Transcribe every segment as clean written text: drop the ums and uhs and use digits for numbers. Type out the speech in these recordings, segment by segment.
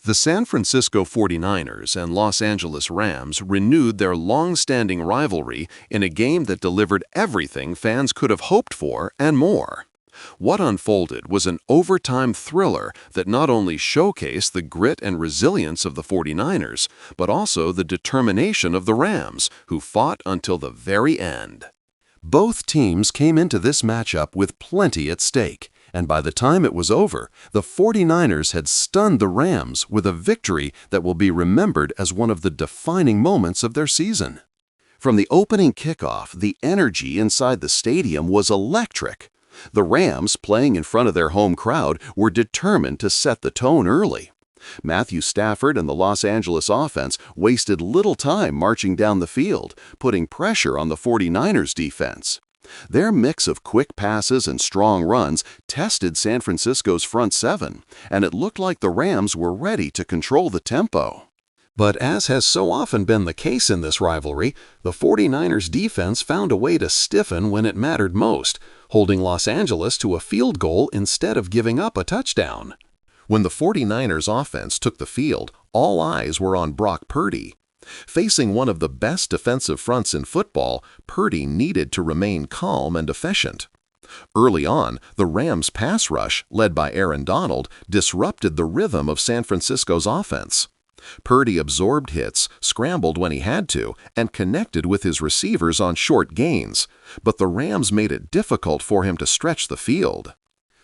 The San Francisco 49ers and Los Angeles Rams renewed their long-standing rivalry in a game that delivered everything fans could have hoped for and more. What unfolded was an overtime thriller that not only showcased the grit and resilience of the 49ers, but also the determination of the Rams, who fought until the very end. Both teams came into this matchup with plenty at stake, and by the time it was over, the 49ers had stunned the Rams with a victory that will be remembered as one of the defining moments of their season. From the opening kickoff, the energy inside the stadium was electric. The Rams, playing in front of their home crowd, were determined to set the tone early. Matthew Stafford and the Los Angeles offense wasted little time marching down the field, putting pressure on the 49ers defense. Their mix of quick passes and strong runs tested San Francisco's front seven, and it looked like the Rams were ready to control the tempo. But as has so often been the case in this rivalry, the 49ers defense found a way to stiffen when it mattered most, holding Los Angeles to a field goal instead of giving up a touchdown. When the 49ers offense took the field, all eyes were on Brock Purdy. Facing one of the best defensive fronts in football, Purdy needed to remain calm and efficient. Early on, the Rams' pass rush, led by Aaron Donald, disrupted the rhythm of San Francisco's offense. Purdy absorbed hits, scrambled when he had to, and connected with his receivers on short gains, but the Rams made it difficult for him to stretch the field.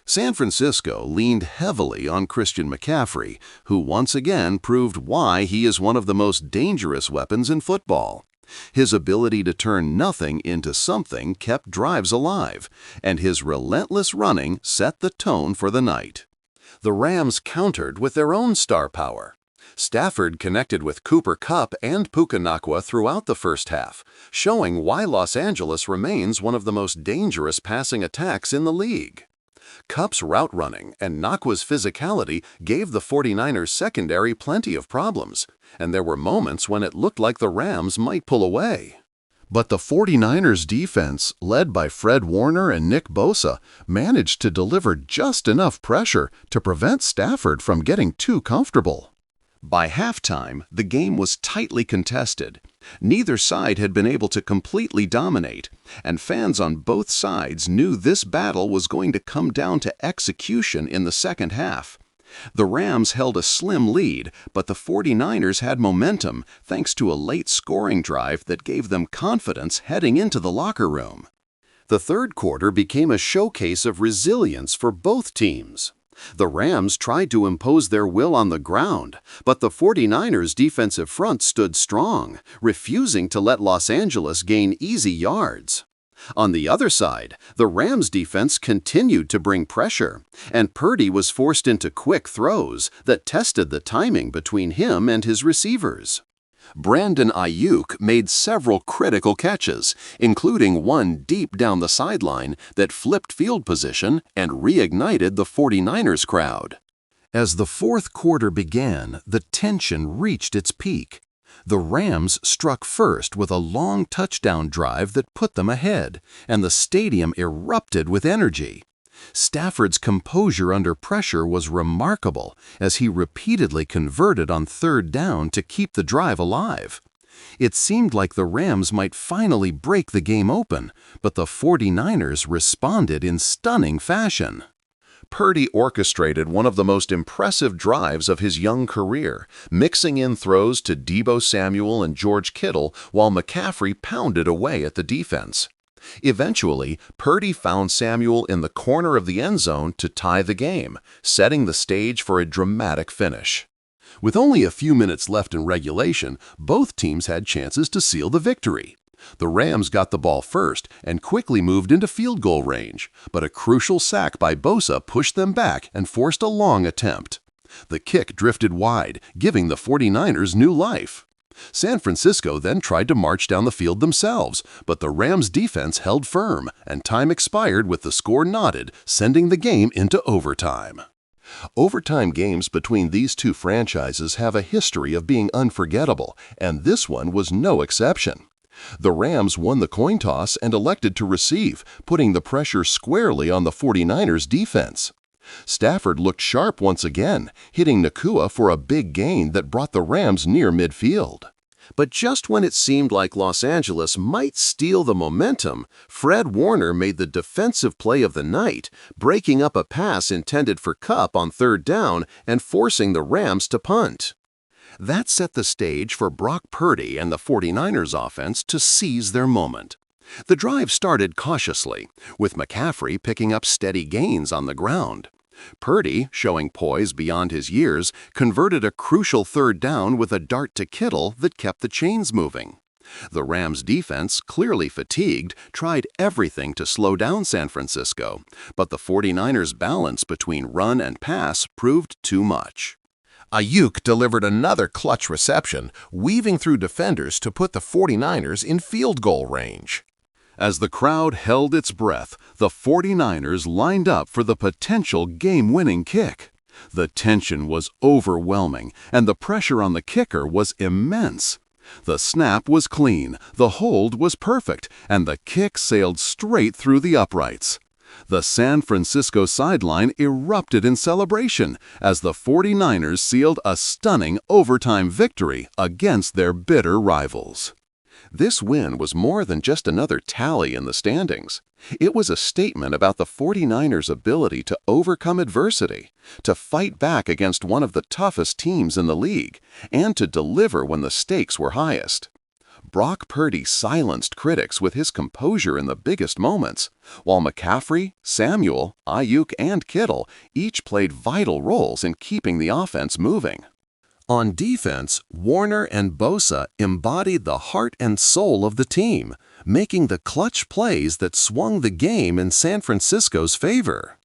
San Francisco leaned heavily on Christian McCaffrey, who once again proved why he is one of the most dangerous weapons in football. His ability to turn nothing into something kept drives alive, and his relentless running set the tone for the night. The Rams countered with their own star power. Stafford connected with Cooper Kupp and Puka Nacua throughout the first half, showing why Los Angeles remains one of the most dangerous passing attacks in the league. Kupp's route running and Nacua's physicality gave the 49ers secondary plenty of problems, and there were moments when it looked like the Rams might pull away. But the 49ers defense, led by Fred Warner and Nick Bosa, managed to deliver just enough pressure to prevent Stafford from getting too comfortable. By halftime, the game was tightly contested. Neither side had been able to completely dominate, and fans on both sides knew this battle was going to come down to execution in the second half. The Rams held a slim lead, but the 49ers had momentum thanks to a late scoring drive that gave them confidence heading into the locker room. The third quarter became a showcase of resilience for both teams. The Rams tried to impose their will on the ground, but the 49ers' defensive front stood strong, refusing to let Los Angeles gain easy yards. On the other side, the Rams' defense continued to bring pressure, and Purdy was forced into quick throws that tested the timing between him and his receivers. Brandon Aiyuk made several critical catches, including one deep down the sideline that flipped field position and reignited the 49ers crowd. As the fourth quarter began, the tension reached its peak. The Rams struck first with a long touchdown drive that put them ahead, and the stadium erupted with energy. Stafford's composure under pressure was remarkable as he repeatedly converted on third down to keep the drive alive. It seemed like the Rams might finally break the game open, but the 49ers responded in stunning fashion. Purdy orchestrated one of the most impressive drives of his young career, mixing in throws to Deebo Samuel and George Kittle while McCaffrey pounded away at the defense. Eventually, Purdy found Samuel in the corner of the end zone to tie the game, setting the stage for a dramatic finish. With only a few minutes left in regulation, both teams had chances to seal the victory. The Rams got the ball first and quickly moved into field goal range, but a crucial sack by Bosa pushed them back and forced a long attempt. The kick drifted wide, giving the 49ers new life. San Francisco then tried to march down the field themselves, but the Rams' defense held firm, and time expired with the score knotted, sending the game into overtime. Overtime games between these two franchises have a history of being unforgettable, and this one was no exception. The Rams won the coin toss and elected to receive, putting the pressure squarely on the 49ers' defense. Stafford looked sharp once again, hitting Nakua for a big gain that brought the Rams near midfield. But just when it seemed like Los Angeles might steal the momentum, Fred Warner made the defensive play of the night, breaking up a pass intended for Kupp on third down and forcing the Rams to punt. That set the stage for Brock Purdy and the 49ers offense to seize their moment. The drive started cautiously, with McCaffrey picking up steady gains on the ground. Purdy, showing poise beyond his years, converted a crucial third down with a dart to Kittle that kept the chains moving. The Rams' defense, clearly fatigued, tried everything to slow down San Francisco, but the 49ers' balance between run and pass proved too much. Aiyuk delivered another clutch reception, weaving through defenders to put the 49ers in field goal range. As the crowd held its breath, the 49ers lined up for the potential game-winning kick. The tension was overwhelming, and the pressure on the kicker was immense. The snap was clean, the hold was perfect, and the kick sailed straight through the uprights. The San Francisco sideline erupted in celebration as the 49ers sealed a stunning overtime victory against their bitter rivals. This win was more than just another tally in the standings. It was a statement about the 49ers' ability to overcome adversity, to fight back against one of the toughest teams in the league, and to deliver when the stakes were highest. Brock Purdy silenced critics with his composure in the biggest moments, while McCaffrey, Samuel, Aiyuk, and Kittle each played vital roles in keeping the offense moving. On defense, Warner and Bosa embodied the heart and soul of the team, making the clutch plays that swung the game in San Francisco's favor.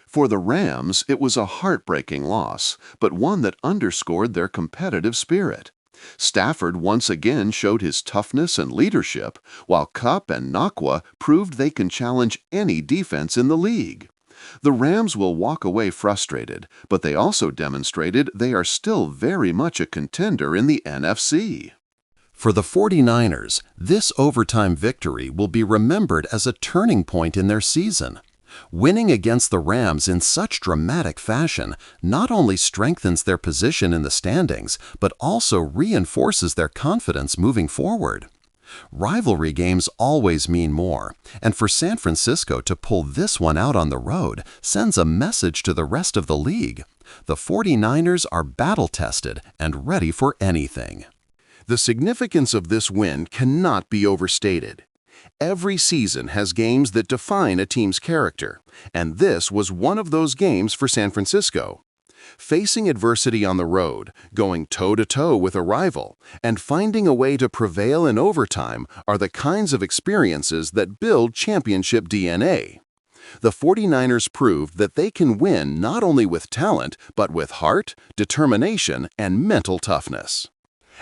For the Rams, it was a heartbreaking loss, but one that underscored their competitive spirit. Stafford once again showed his toughness and leadership, while Kupp and Nakua proved they can challenge any defense in the league. The Rams will walk away frustrated, but they also demonstrated they are still very much a contender in the NFC. For the 49ers, this overtime victory will be remembered as a turning point in their season. Winning against the Rams in such dramatic fashion not only strengthens their position in the standings, but also reinforces their confidence moving forward. Rivalry games always mean more, and for San Francisco to pull this one out on the road sends a message to the rest of the league. The 49ers are battle-tested and ready for anything. The significance of this win cannot be overstated. Every season has games that define a team's character, and this was one of those games for San Francisco. Facing adversity on the road, going toe-to-toe with a rival, and finding a way to prevail in overtime are the kinds of experiences that build championship DNA. The 49ers proved that they can win not only with talent, but with heart, determination, and mental toughness.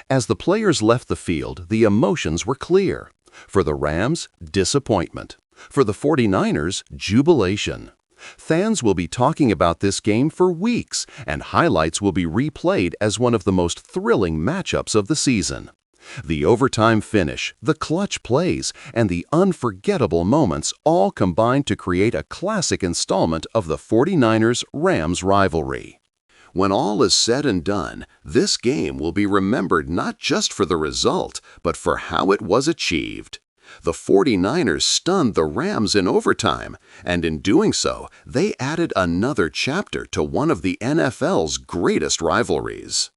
As the players left the field, the emotions were clear. For the Rams, disappointment. For the 49ers, jubilation. Fans will be talking about this game for weeks, and highlights will be replayed as one of the most thrilling matchups of the season. The overtime finish, the clutch plays, and the unforgettable moments all combine to create a classic installment of the 49ers-Rams rivalry. When all is said and done, this game will be remembered not just for the result, but for how it was achieved. The 49ers stunned the Rams in overtime, and in doing so, they added another chapter to one of the NFL's greatest rivalries.